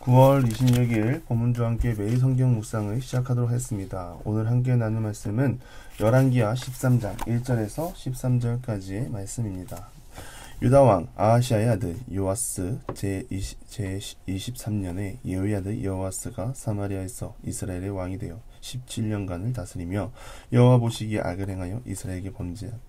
9월 26일 본문과 함께 매일 성경 묵상을 시작하도록 하겠습니다. 오늘 함께 나눌 말씀은 열왕기하 13장 1절에서 13절까지의 말씀입니다. 유다왕 아하시아의 아들 요아스 제23년에 예후의 아들 여호아스가 사마리아에서 이스라엘의 왕이 되어 17년간을 다스리며 여호와 보시기에 악을 행하여 이스라엘에게 범죄한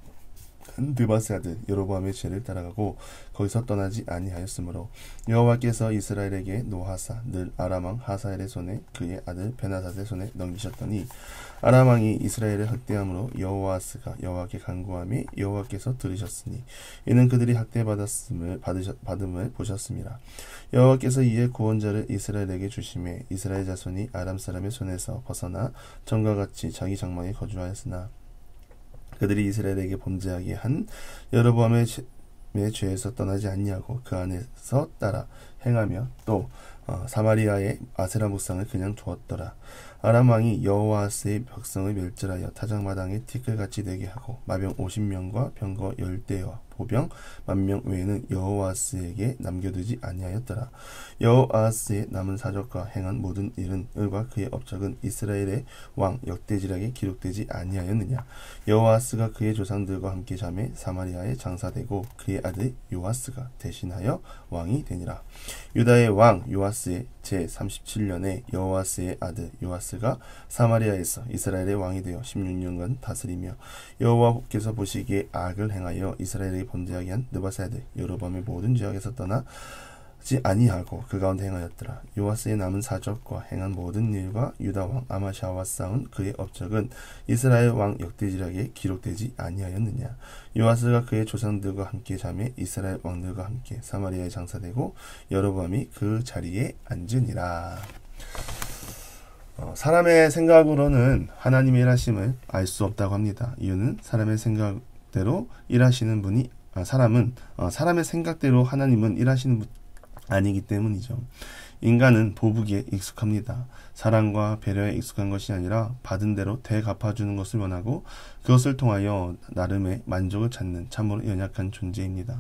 느바스의 아들 여로보암의 죄를 따라가고 거기서 떠나지 아니하였으므로 여호와께서 이스라엘에게 노하사 늘 아람왕 하사엘의 손에 그의 아들 베나닷의 손에 넘기셨더니 아람왕이 이스라엘을 학대함으로 여호아스가 여호와께 간구하며 여호와께서 들으셨으니 이는 그들이 학대받음을 보셨습니다. 여호와께서 이에 구원자를 이스라엘에게 주심에 이스라엘 자손이 아람 사람의 손에서 벗어나 전과 같이 자기 장막에 거주하였으나 그들이 이스라엘에게 범죄하게 한 여로보암의 죄에서 떠나지 아니하고 그 안에서 따라 행하며 또 사마리아의 아세라 묵상을 그냥 두었더라. 아람 왕이 여호아스의 백성을 멸절하여 타작마당에 티끌같이 되게 하고 마병 50명과 병거 10대와 보병 10,000명 외에는 여호아스에게 남겨두지 아니하였더라. 여호아스의 남은 사적과 행한 모든 일은 을과 그의 업적은 이스라엘의 왕 역대지략에 기록되지 아니하였느냐. 여호아스가 그의 조상들과 함께 잠에 사마리아에 장사되고 그의 아들 요아스가 대신하여 왕이 되니라. 유다의 왕 요아스의 제37년에 여호아스의 아들 요아스가 사마리아에서 이스라엘의 왕이 되어 16년간 다스리며 여호와께서 보시기에 악을 행하여 이스라엘에게 범죄하게 한 느바스의 아들 여로보암의 모든 죄악에서 떠나지 아니하고 그 가운데 행하였더라. 요아스의 남은 사적과 행한 모든 일과 유다 왕 아마샤와 싸운 그의 업적은 이스라엘 왕 역대지략에 기록되지 아니하였느냐. 요아스가 그의 조상들과 함께 잠에 이스라엘 왕들과 함께 사마리아에 장사되고 여로보암이 그 자리에 앉으니라. 사람의 생각으로는 하나님의 일하심을 알 수 없다고 합니다. 이유는 사람의 생각대로 일하시는 분이 사람의 생각대로 하나님은 일하시는 분 아니기 때문이죠. 인간은 보복에 익숙합니다. 사랑과 배려에 익숙한 것이 아니라 받은 대로 되갚아주는 것을 원하고 그것을 통하여 나름의 만족을 찾는 참으로 연약한 존재입니다.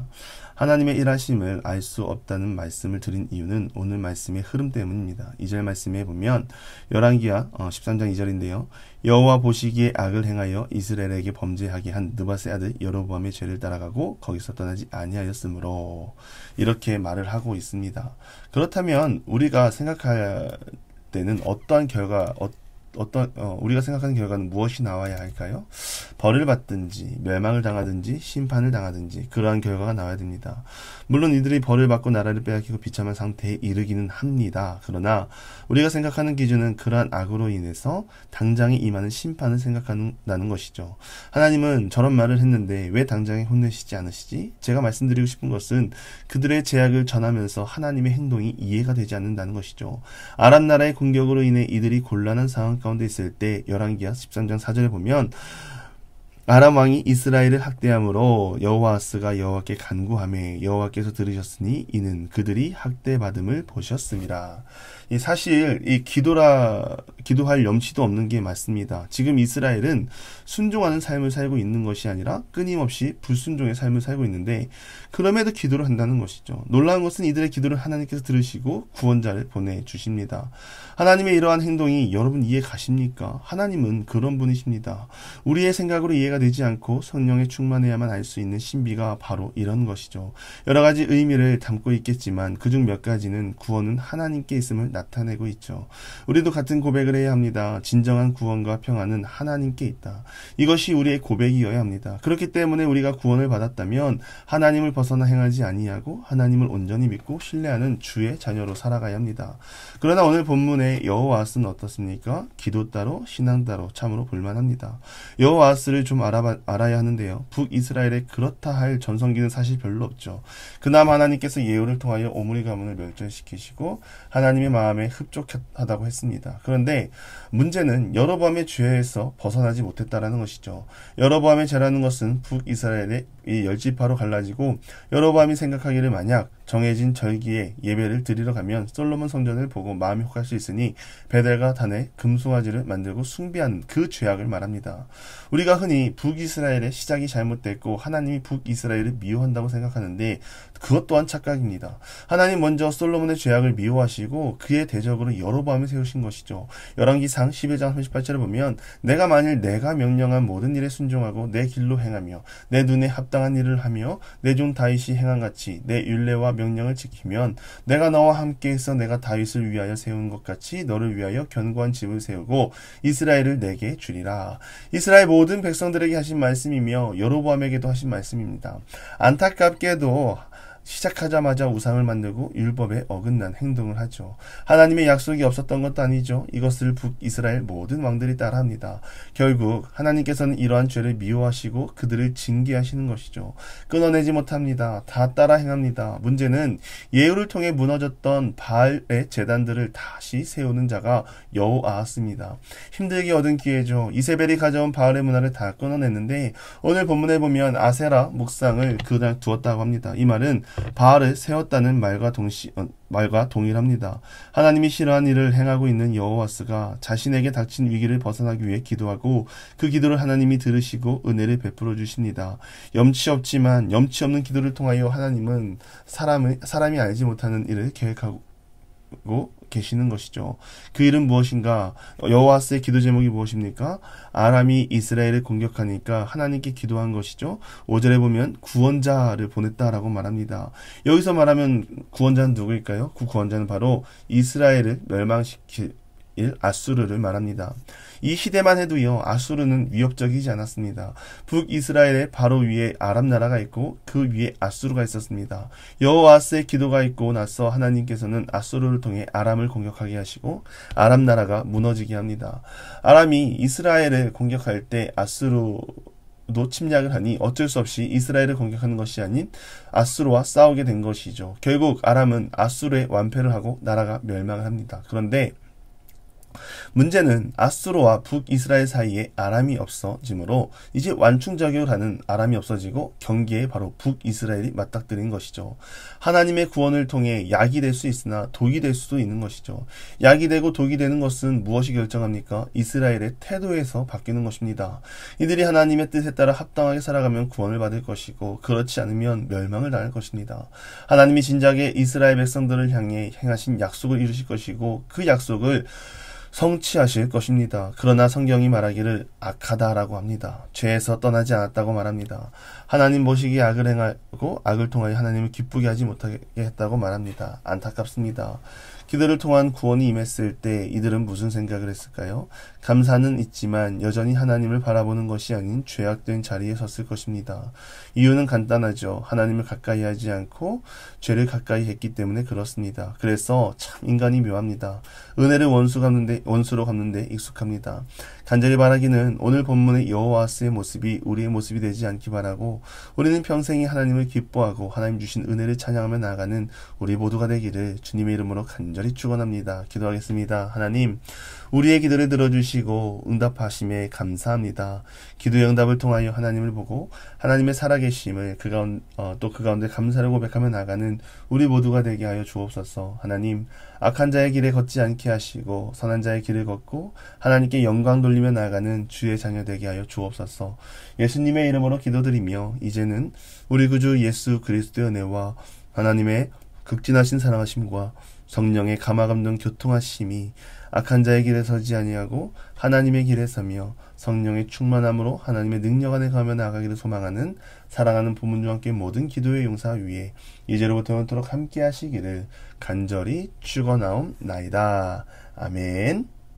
하나님의 일하심을 알 수 없다는 말씀을 드린 이유는 오늘 말씀의 흐름 때문입니다. 2절 말씀에 보면 열왕기하 13장 2절인데요. 여호와 보시기에 악을 행하여 이스라엘에게 범죄하게 한 느바스의 아들 여로보암의 죄를 따라가고 거기서 떠나지 아니하였으므로 이렇게 말을 하고 있습니다. 그렇다면 우리가 생각할 때는 우리가 생각하는 결과는 무엇이 나와야 할까요? 벌을 받든지 멸망을 당하든지 심판을 당하든지 그러한 결과가 나와야 됩니다. 물론 이들이 벌을 받고 나라를 빼앗기고 비참한 상태에 이르기는 합니다. 그러나 우리가 생각하는 기준은 그러한 악으로 인해서 당장에 임하는 심판을 생각한다는 것이죠. 하나님은 저런 말을 했는데 왜 당장에 혼내시지 않으시지? 제가 말씀드리고 싶은 것은 그들의 죄악을 전하면서 하나님의 행동이 이해가 되지 않는다는 것이죠. 아람 나라의 공격으로 인해 이들이 곤란한 상황 가운데 있을 때 열왕기하 13장 4절에 보면 아람 왕이 이스라엘을 학대함으로 여호아스가 여호와께 간구하매 여호와께서 들으셨으니 이는 그들이 학대받음을 보셨습니다. 사실 이 기도할 염치도 없는 게 맞습니다. 지금 이스라엘은 순종하는 삶을 살고 있는 것이 아니라 끊임없이 불순종의 삶을 살고 있는데 그럼에도 기도를 한다는 것이죠. 놀라운 것은 이들의 기도를 하나님께서 들으시고 구원자를 보내주십니다. 하나님의 이러한 행동이 여러분 이해 가십니까? 하나님은 그런 분이십니다. 우리의 생각으로 이해가 되지 않고 성령에 충만해야만 알 수 있는 신비가 바로 이런 것이죠. 여러 가지 의미를 담고 있겠지만 그중 몇 가지는 구원은 하나님께 있음을 나타내고 있죠. 우리도 같은 고백을 해야 합니다. 진정한 구원과 평안은 하나님께 있다. 이것이 우리의 고백이어야 합니다. 그렇기 때문에 우리가 구원을 받았다면 하나님을 벗어나 행하지 아니하고 하나님을 온전히 믿고 신뢰하는 주의 자녀로 살아가야 합니다. 그러나 오늘 본문의 여호아스는 어떻습니까? 기도 따로 신앙 따로 참으로 볼만합니다. 여호아스를 좀 알아야 하는데요. 북이스라엘에 그렇다 할 전성기는 사실 별로 없죠. 그나마 하나님께서 예후를 통하여 오므리 가문을 멸절시키시고 하나님의 마음에 흡족하다고 했습니다. 그런데 문제는 여로보암의 죄에서 벗어나지 못했다라는 것이죠. 여로보암의 죄라는 것은 북이스라엘의 이 10지파로 갈라지고 여로보암이 생각하기를 만약 정해진 절기에 예배를 드리러 가면 솔로몬 성전을 보고 마음이 혹할 수 있으니 베델과 단에 금송아지를 만들고 숭배한 그 죄악을 말합니다. 우리가 흔히 북이스라엘의 시작이 잘못됐고 하나님이 북이스라엘을 미워한다고 생각하는데 그것 또한 착각입니다. 하나님 먼저 솔로몬의 죄악을 미워하시고 그의 대적으로 여로보암을 세우신 것이죠. 열왕기상 11장 38절을 보면 내가 만일 내가 명령한 모든 일에 순종하고 내 길로 행하며 내 눈에 합당한 일을 하며 내 종 다윗이 행한같이 내 율례와 명령을 지키면 내가 너와 함께해서 내가 다윗을 위하여 세운 것 같이 너를 위하여 견고한 집을 세우고 이스라엘을 내게 주리라. 이스라엘 모든 백성들에게 하신 말씀이며 여로보암에게도 하신 말씀입니다. 안타깝게도 시작하자마자 우상을 만들고 율법에 어긋난 행동을 하죠. 하나님의 약속이 없었던 것도 아니죠. 이것을 북이스라엘 모든 왕들이 따라합니다. 결국 하나님께서는 이러한 죄를 미워하시고 그들을 징계하시는 것이죠. 끊어내지 못합니다. 다 따라 행합니다. 문제는 예후를 통해 무너졌던 바알의 제단들을 다시 세우는 자가 여호아하스입니다. 힘들게 얻은 기회죠. 이세벨이 가져온 바알의 문화를 다 끊어냈는데 오늘 본문에 보면 아세라 목상을 그냥 두었다고 합니다. 이 말은 바알을 세웠다는 말과 동일합니다. 하나님이 싫어한 일을 행하고 있는 여호와스가 자신에게 닥친 위기를 벗어나기 위해 기도하고 그 기도를 하나님이 들으시고 은혜를 베풀어 주십니다. 염치 없는 기도를 통하여 하나님은 사람이 알지 못하는 일을 계획하고 계시는 것이죠. 그 일은 무엇인가? 여호와스의 기도 제목이 무엇입니까? 아람이 이스라엘을 공격하니까 하나님께 기도한 것이죠. 5절에 보면 구원자를 보냈다라고 말합니다. 여기서 말하면 구원자는 누구일까요? 그 구원자는 바로 이스라엘을 멸망시킬 아수르를 말합니다. 이 시대만 해도요, 아수르는 위협적이지 않았습니다. 북이스라엘의 바로 위에 아람 나라가 있고 그 위에 아수르가 있었습니다. 여호와스의 기도가 있고 나서 하나님께서는 아수르를 통해 아람을 공격하게 하시고 아람 나라가 무너지게 합니다. 아람이 이스라엘을 공격할 때 아수르도 침략을 하니 어쩔 수 없이 이스라엘을 공격하는 것이 아닌 아수르와 싸우게 된 것이죠. 결국 아람은 아수르의 완패를 하고 나라가 멸망을 합니다. 그런데 문제는 아수르와 북이스라엘 사이에 아람이 없어지므로 이제 완충작용을 하는 아람이 없어지고 경계에 바로 북이스라엘이 맞닥뜨린 것이죠. 하나님의 구원을 통해 약이 될 수 있으나 독이 될 수도 있는 것이죠. 약이 되고 독이 되는 것은 무엇이 결정합니까? 이스라엘의 태도에서 바뀌는 것입니다. 이들이 하나님의 뜻에 따라 합당하게 살아가면 구원을 받을 것이고 그렇지 않으면 멸망을 당할 것입니다. 하나님이 진작에 이스라엘 백성들을 향해 행하신 약속을 이루실 것이고 그 약속을 성취하실 것입니다. 그러나 성경이 말하기를 악하다라고 합니다. 죄에서 떠나지 않았다고 말합니다. 하나님 보시기에 악을 행하고 악을 통하여 하나님을 기쁘게 하지 못하게 했다고 말합니다. 안타깝습니다. 기도를 통한 구원이 임했을 때 이들은 무슨 생각을 했을까요? 감사는 있지만 여전히 하나님을 바라보는 것이 아닌 죄악된 자리에 섰을 것입니다. 이유는 간단하죠. 하나님을 가까이 하지 않고 죄를 가까이 했기 때문에 그렇습니다. 그래서 참 인간이 묘합니다. 은혜를 원수로 갚는데 익숙합니다. 간절히 바라기는 오늘 본문의 여호와스의 모습이 우리의 모습이 되지 않기 바라고 우리는 평생이 하나님을 기뻐하고 하나님 주신 은혜를 찬양하며 나아가는 우리 모두가 되기를 주님의 이름으로 간절히 축원합니다. 기도하겠습니다. 하나님, 우리의 기도를 들어주시고 응답하심에 감사합니다. 기도의 응답을 통하여 하나님을 보고 하나님의 살아계심을 또 그 가운데 감사를 고백하며 나가는 우리 모두가 되게 하여 주옵소서. 하나님, 악한 자의 길에 걷지 않게 하시고 선한 자의 길을 걷고 하나님께 영광 돌리며 나아가는 주의 자녀 되게 하여 주옵소서. 예수님의 이름으로 기도드리며 이제는 우리 구주 예수 그리스도의 은혜와 하나님의 극진하신 사랑하심과 성령의 감화감동 교통하심이 악한 자의 길에 서지 아니하고 하나님의 길에 서며 성령의 충만함으로 하나님의 능력 안에 가며 나아가기를 소망하는 사랑하는 부모님과 함께 모든 기도의 용사 위에 이제로부터 영원토록 함께 하시기를 간절히 축원하옵나이다. 아멘.